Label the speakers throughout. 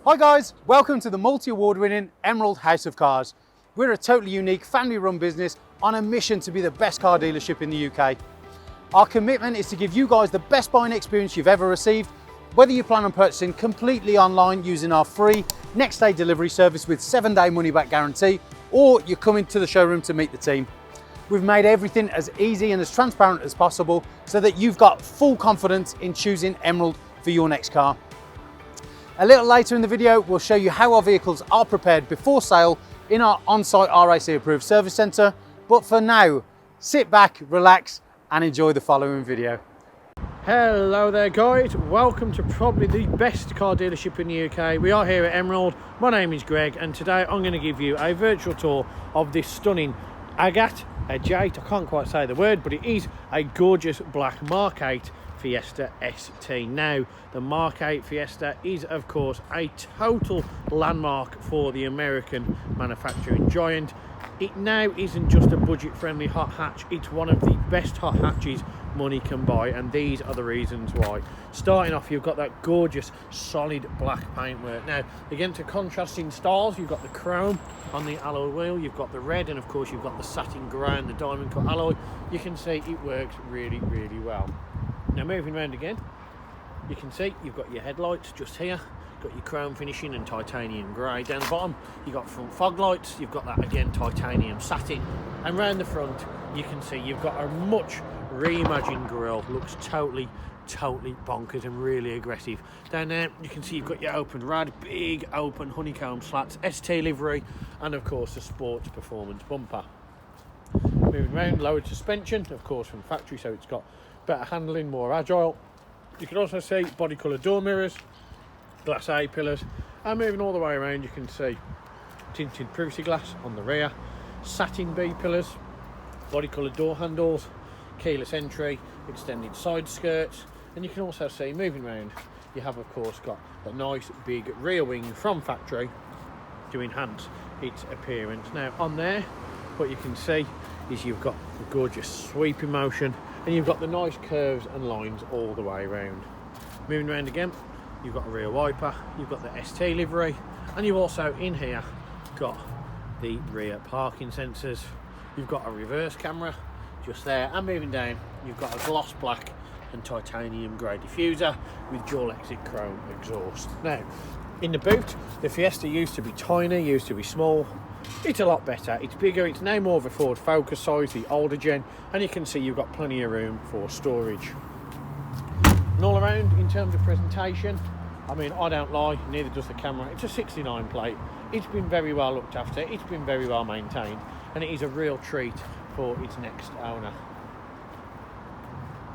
Speaker 1: Hi guys, welcome to the multi-award winning Emerald House of Cars. We're a totally unique family run business on a mission to be the best car dealership in the UK. Our commitment is to give you guys the best buying experience you've ever received, whether you plan on purchasing completely online using our free next day delivery service with 7-day money back guarantee, or you're coming to the showroom to meet the team. We've made everything as easy and as transparent as possible so that you've got full confidence in choosing Emerald for your next car. A little later in the video, we'll show you how our vehicles are prepared before sale in our on-site RAC approved service centre. But for now, sit back, relax and enjoy the following video.
Speaker 2: Hello there guys, welcome to probably the best car dealership in the UK. We are here at Emerald. My name is Greg and today I'm going to give you a virtual tour of this stunning Agate, I can't quite say the word, but it is a gorgeous black MK8 Fiesta ST. Now, the MK8 Fiesta is of course a total landmark for the American manufacturing giant. It now isn't just a budget friendly hot hatch, it's one of the best hot hatches money can buy, and these are the reasons why. Starting off, you've got that gorgeous solid black paintwork. Now, against the contrasting styles, you've got the chrome on the alloy wheel, you've got the red, and of course you've got the satin grey and the diamond cut alloy. You can see it works really well. Now moving around again, you can see you've got your headlights just here, got your chrome finishing and titanium grey. Down the bottom you've got front fog lights, you've got that again titanium satin, and round the front you can see you've got a much reimagined grille. Looks totally bonkers and really aggressive. Down there you can see you've got your open rad, big open honeycomb slats, ST livery, and of course the sports performance bumper. Moving around, lowered suspension of course from factory, so it's got better handling, more agile. You can also see body colour door mirrors, glass A pillars, and moving all the way around you can see tinted privacy glass on the rear, satin B pillars, body colour door handles, keyless entry, extended side skirts, and you can also see moving around you have of course got a nice big rear wing from factory to enhance its appearance. Now on there what you can see is you've got the gorgeous sweeping motion and you've got the nice curves and lines all the way around. Moving around again, you've got a rear wiper, you've got the ST livery, and you've also in here got the rear parking sensors. You've got a reverse camera just there, and moving down you've got a gloss black and titanium grey diffuser with dual exit chrome exhaust. Now in the boot, the Fiesta used to be tiny, used to be small. It's a lot better, it's bigger, it's now more of a Ford Focus size, the older gen, and you can see you've got plenty of room for storage. And all around in terms of presentation, I mean, I don't lie, neither does the camera. It's a 69 plate, it's been very well looked after, it's been very well maintained, and it is a real treat for its next owner.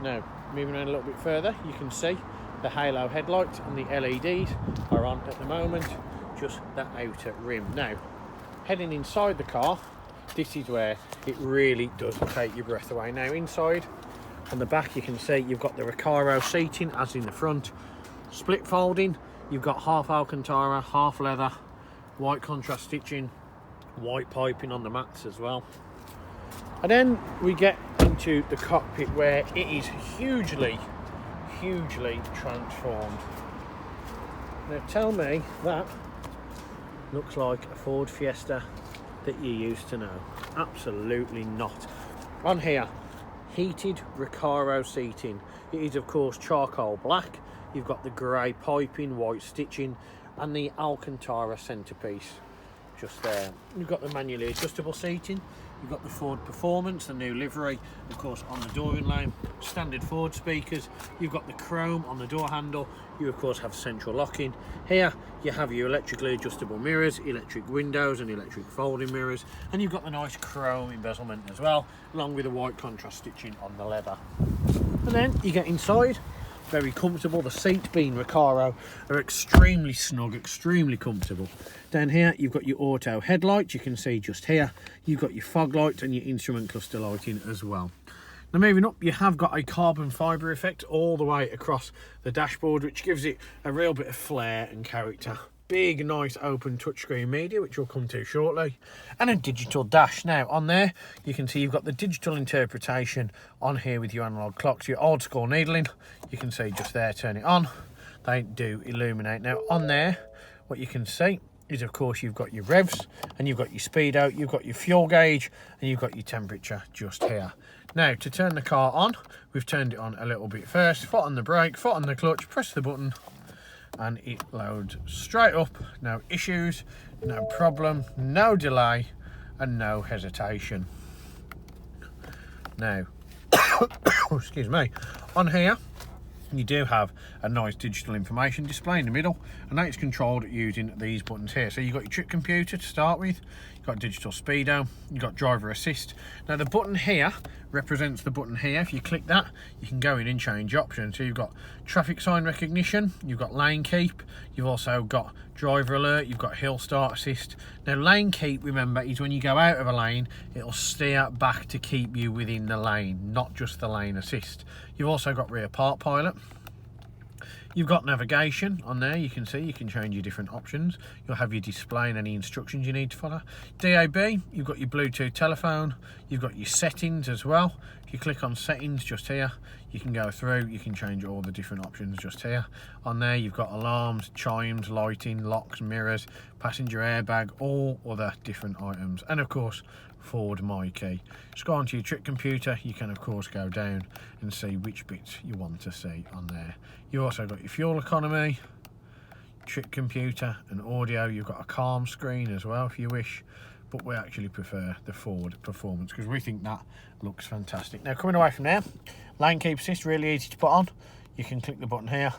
Speaker 2: Now moving around a little bit further, you can see the halo headlights and the LEDs are on at the moment, just that outer rim. Now heading inside the car, this is where it really does take your breath away. Now inside on the back you can see you've got the Recaro seating as in the front, split folding, you've got half Alcantara, half leather, white contrast stitching, white piping on the mats as well. And then we get into the cockpit where it is hugely transformed. Now tell me that looks like a Ford Fiesta that you used to know. Absolutely not. On here, heated Recaro seating. It is of course charcoal black. You've got the grey piping, white stitching, and the Alcantara centerpiece just there. You've got the manually adjustable seating. You've got the Ford Performance, the new livery, of course on the door inlay, standard Ford speakers. You've got the chrome on the door handle. You of course have central locking. Here you have your electrically adjustable mirrors, electric windows and electric folding mirrors, and you've got the nice chrome embezzlement as well, along with the white contrast stitching on the leather. And then you get inside, very comfortable. The seats being Recaro are extremely snug, extremely comfortable. Down here you've got your auto headlights, you can see just here you've got your fog lights and your instrument cluster lighting as well. Now moving up, you have got a carbon fibre effect all the way across the dashboard, which gives it a real bit of flair and character. Big nice open touchscreen media, which we'll come to shortly, and a digital dash. Now on there you can see you've got the digital interpretation on here with your analog clocks, your old school needling. You can see just there, turn it on, they do illuminate. Now on there what you can see is, of course, you've got your revs and you've got your speedo, you've got your fuel gauge, and you've got your temperature just here. Now, to turn the car on, we've turned it on a little bit first. Foot on the brake, foot on the clutch, press the button, and it loads straight up. No issues, no problem, no delay, and no hesitation. Now, excuse me, on here, you do have a nice digital information display in the middle, and that is controlled using these buttons here. So you've got your trip computer to start with, you've got digital speedo, you've got driver assist. Now the button here represents the button here. If you click that, you can go in and change options. So you've got traffic sign recognition, you've got lane keep, you've also got driver alert, you've got hill start assist. Now lane keep, remember, is when you go out of a lane, it'll steer back to keep you within the lane, not just the lane assist. You've also got rear park pilot. You've got navigation on there. You can see you can change your different options. You'll have your display and any instructions you need to follow. DAB, you've got your Bluetooth telephone. You've got your settings as well. If you click on settings just here, you can go through, you can change all the different options just here. On there you've got alarms, chimes, lighting, locks, mirrors, passenger airbag, all other different items, and of course forward my key. Just go onto your trip computer, you can of course go down and see which bits you want to see on there. You also got your fuel economy, trip computer and audio. You've got a calm screen as well if you wish, but we actually prefer the forward performance because we think that looks fantastic. Now coming away from there, lane keep assist, really easy to put on. You can click the button here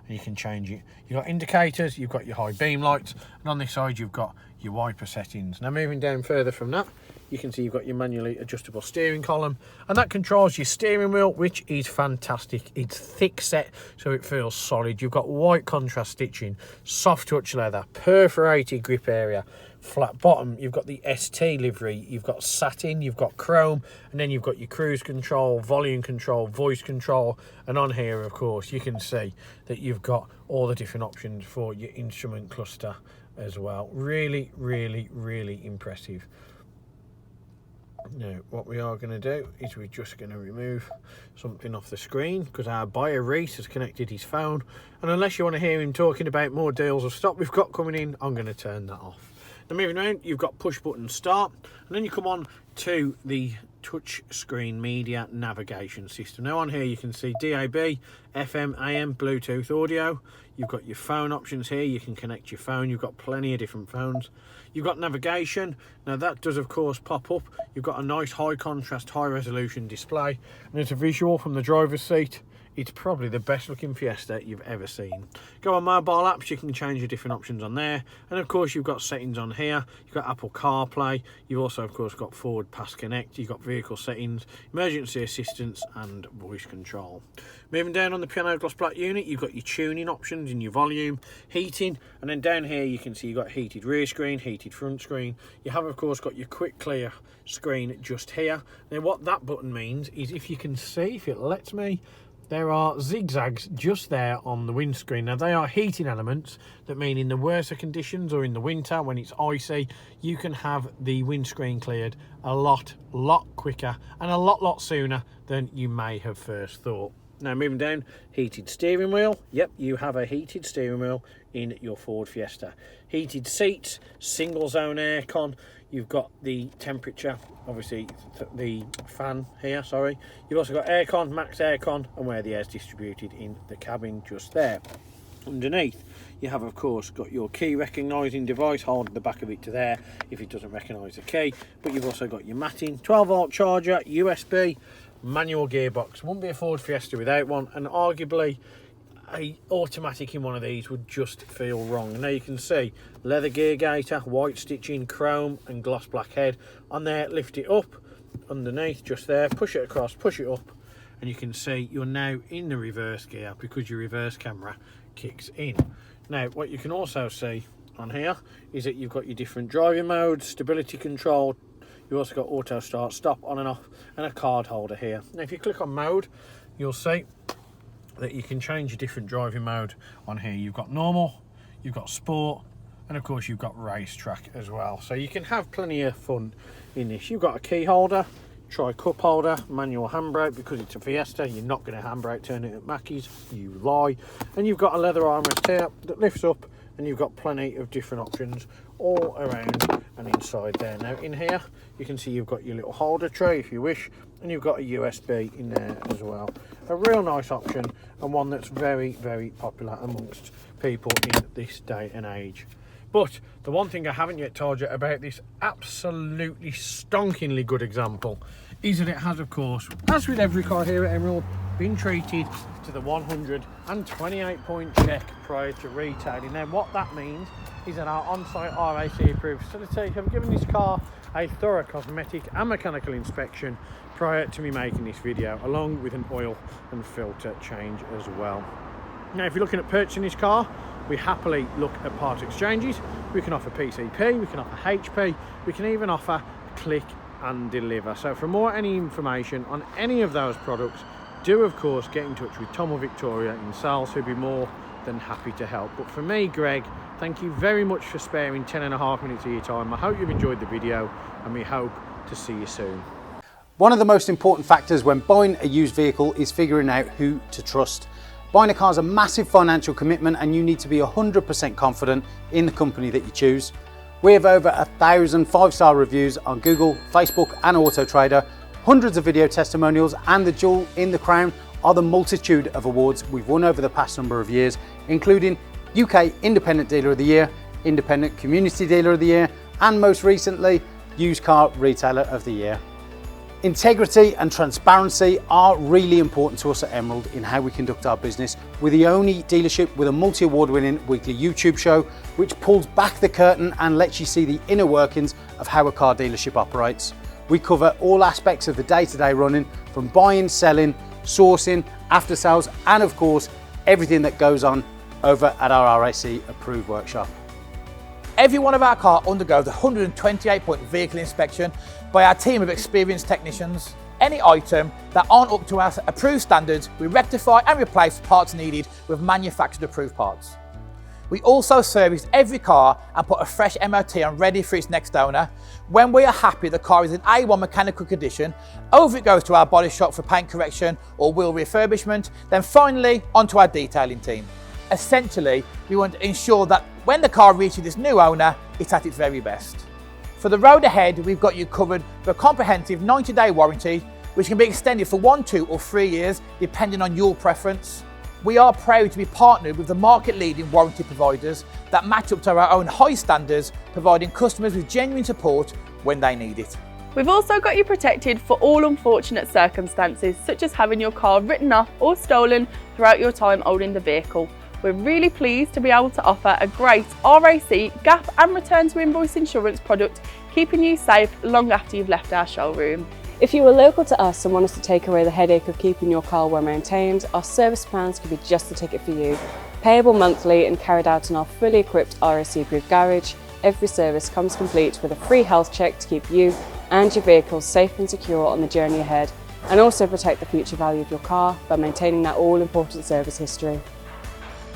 Speaker 2: and you can change it. You've got indicators, you've got your high beam lights, and on this side you've got your wiper settings. Now moving down further from that, you can see you've got your manually adjustable steering column, and that controls your steering wheel, which is fantastic. It's thick set, so it feels solid. You've got white contrast stitching, soft touch leather, perforated grip area, flat bottom. You've got the ST livery, you've got satin, you've got chrome, and then you've got your cruise control, volume control, voice control, and on here of course you can see that you've got all the different options for your instrument cluster as well. Really impressive. Now what we are going to do is we're just going to remove something off the screen because our buyer Reese has connected his phone, and unless you want to hear him talking about more deals of stock we've got coming in, I'm going to turn that off. Now moving around, you've got push button start, and then you come on to the touch screen media navigation system. Now on here you can see DAB, FM, AM, Bluetooth audio. You've got your phone options here, you can connect your phone, you've got plenty of different phones. You've got navigation, now that does of course pop up. You've got a nice high contrast, high resolution display, and there's a visual from the driver's seat. It's probably the best looking Fiesta you've ever seen. Go on mobile apps, you can change your different options on there. And of course you've got settings on here. You've got Apple CarPlay. You've also of course got Forward Pass Connect. You've got vehicle settings, emergency assistance and voice control. Moving down on the piano gloss black unit, you've got your tuning options and your volume, heating. And then down here you can see you've got heated rear screen, heated front screen. You have of course got your quick clear screen just here. Now what that button means is, if you can see, if it lets me, there are zigzags just there on the windscreen. Now they are heating elements that mean in the worst of conditions or in the winter when it's icy, you can have the windscreen cleared a lot quicker and a lot sooner than you may have first thought. Now moving down, heated steering wheel. Yep, you have a heated steering wheel in your Ford Fiesta. Heated seats, single zone aircon. You've got the temperature, obviously the fan here, sorry. You've also got aircon, max aircon, and where the air's distributed in the cabin just there. Underneath, you have of course got your key recognising device, hold the back of it to there if it doesn't recognise the key. But you've also got your matting, 12-volt charger, USB, manual gearbox. Wouldn't be a Ford Fiesta without one, and arguably a automatic in one of these would just feel wrong. And now you can see leather gear gaiter, white stitching, chrome and gloss black head on there. Lift it up underneath just there, push it across, push it up, and you can see you're now in the reverse gear because your reverse camera kicks in. Now what you can also see on here is that you've got your different driving modes, stability control. You've also got auto start, stop, on and off, and a card holder here. Now if you click on mode, you'll see that you can change your different driving mode on here. You've got normal, you've got sport, and of course you've got racetrack as well. So you can have plenty of fun in this. You've got a key holder, try cup holder, manual handbrake. Because it's a Fiesta, you're not going to handbrake turn it at Mackey's, you lie. And you've got a leather armrest here that lifts up and you've got plenty of different options all around and inside there. Now in here you can see you've got your little holder tray if you wish, and you've got a USB in there as well. A real nice option, and one that's very, very popular amongst people in this day and age. But the one thing I haven't yet told you about this absolutely stonkingly good example is that it has, of course, as with every car here at Emerald, been treated to the 128 point check prior to retailing. Now what that means is that our on-site RAC approved facility have given this car a thorough cosmetic and mechanical inspection prior to me making this video, along with an oil and filter change as well. Now if you're looking at purchasing this car, we happily look at part exchanges. We can offer PCP, we can offer HP, we can even offer click and deliver. So for any information on any of those products, do of course get in touch with Tom or Victoria in sales, who'd be more than happy to help. But for me, Greg, thank you very much for sparing 10.5 minutes of your time. I hope you've enjoyed the video, and we hope to see you soon.
Speaker 1: One of the most important factors when buying a used vehicle is figuring out who to trust. Buying a car is a massive financial commitment, and you need to be 100% confident in the company that you choose. We have over 1,000 5-star reviews on Google, Facebook and Auto Trader, hundreds of video testimonials, and the jewel in the crown are the multitude of awards we've won over the past number of years, including UK Independent Dealer of the Year, Independent Community Dealer of the Year, and most recently, Used Car Retailer of the Year. Integrity and transparency are really important to us at Emerald in how we conduct our business. We're the only dealership with a multi-award winning weekly YouTube show which pulls back the curtain and lets you see the inner workings of how a car dealership operates. We cover all aspects of the day-to-day running, from buying, selling, sourcing, after sales, and of course everything that goes on over at our RAC approved workshop.
Speaker 3: Every one of our cars undergoes a 128 point vehicle inspection by our team of experienced technicians. Any item that aren't up to our approved standards, we rectify and replace parts needed with manufactured approved parts. We also service every car and put a fresh MOT on ready for its next owner. When we are happy the car is in A1 mechanical condition, over it goes to our body shop for paint correction or wheel refurbishment, then finally onto our detailing team. Essentially, we want to ensure that when the car reaches its new owner, it's at its very best. For the road ahead, we've got you covered with a comprehensive 90-day warranty, which can be extended for 1, 2 or 3 years, depending on your preference. We are proud to be partnered with the market-leading warranty providers that match up to our own high standards, providing customers with genuine support when they need it.
Speaker 4: We've also got you protected for all unfortunate circumstances, such as having your car written off or stolen throughout your time owning the vehicle. We're really pleased to be able to offer a great RAC, gap and return to invoice insurance product, keeping you safe long after you've left our showroom.
Speaker 5: If you are local to us and want us to take away the headache of keeping your car well maintained, our service plans could be just the ticket for you. Payable monthly and carried out in our fully equipped RAC approved garage, every service comes complete with a free health check to keep you and your vehicle safe and secure on the journey ahead, and also protect the future value of your car by maintaining that all-important service history.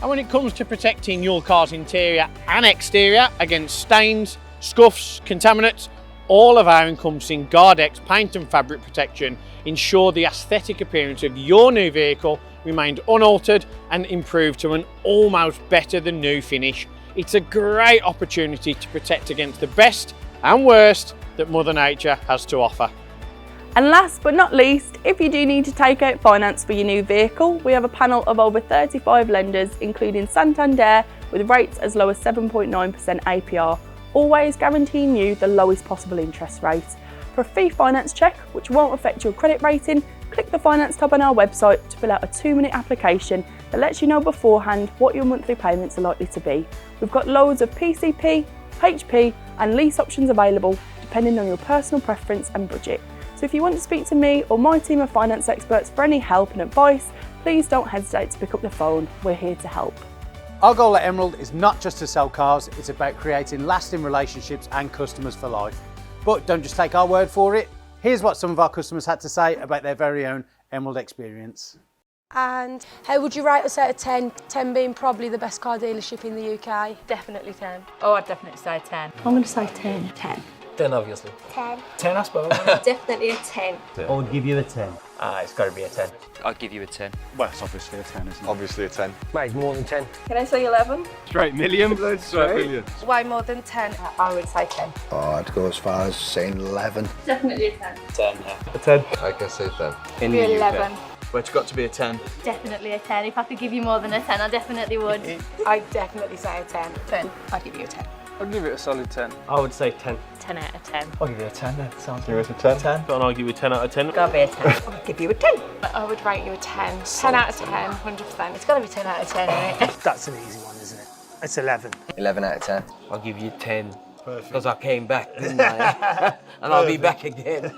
Speaker 2: And when it comes to protecting your car's interior and exterior against stains, scuffs, contaminants, all of our encompassing Gardex paint and fabric protection ensure the aesthetic appearance of your new vehicle remained unaltered and improved to an almost better than new finish. It's a great opportunity to protect against the best and worst that Mother Nature has to offer.
Speaker 4: And last but not least, if you do need to take out finance for your new vehicle, we have a panel of over 35 lenders, including Santander, with rates as low as 7.9% APR, always guaranteeing you the lowest possible interest rate. For a free finance check, which won't affect your credit rating, click the finance tab on our website to fill out a 2-minute application that lets you know beforehand what your monthly payments are likely to be. We've got loads of PCP, HP and lease options available depending on your personal preference and budget. So if you want to speak to me or my team of finance experts for any help and advice, please don't hesitate to pick up the phone. We're here to help.
Speaker 1: Our goal at Emerald is not just to sell cars, it's about creating lasting relationships and customers for life. But don't just take our word for it. Here's what some of our customers had to say about their very own Emerald experience.
Speaker 6: And how would you rate us out of 10? 10 being probably the best car dealership in the UK.
Speaker 7: Definitely 10. Oh, I'd definitely say 10.
Speaker 4: I'm going to say 10.
Speaker 7: 10. 10, obviously.
Speaker 6: 10.
Speaker 3: 10, I suppose.
Speaker 6: Definitely a 10.
Speaker 8: I would give you a 10.
Speaker 7: It's got to be a 10.
Speaker 9: I'd give you a 10.
Speaker 10: Well, it's obviously a 10, isn't it?
Speaker 11: Obviously a 10.
Speaker 7: Mate, more than 10.
Speaker 4: Can I say 11?
Speaker 10: Straight million. Straight million.
Speaker 6: Way more than 10.
Speaker 4: I would say 10.
Speaker 11: Oh, I'd go as far as saying 11.
Speaker 4: Definitely a 10.
Speaker 9: 10, yeah.
Speaker 3: A 10.
Speaker 11: I can say 10.
Speaker 9: In the UK.
Speaker 6: 11.
Speaker 3: But it's got to be a 10.
Speaker 6: Definitely a 10. If I could give you more than a 10, I definitely would. I'd definitely say a 10. 10. I'd give you a 10.
Speaker 9: I'd give it a solid 10.
Speaker 7: I would say 10.
Speaker 6: 10 out of 10.
Speaker 3: I'll give you a 10 then. Sounds
Speaker 11: Give us a 10.
Speaker 3: 10.
Speaker 7: And I'll give you a 10 out of 10.
Speaker 6: Gotta be a 10.
Speaker 4: I'll give you a 10.
Speaker 6: I would rate you a 10. 10 out of 10, 100%. It's gotta be 10 out of 10, isn't it?
Speaker 2: That's an easy one, isn't it? It's 11.
Speaker 9: 11 out of 10.
Speaker 7: I'll give you 10. Because I came back, didn't I? And I'll be back again.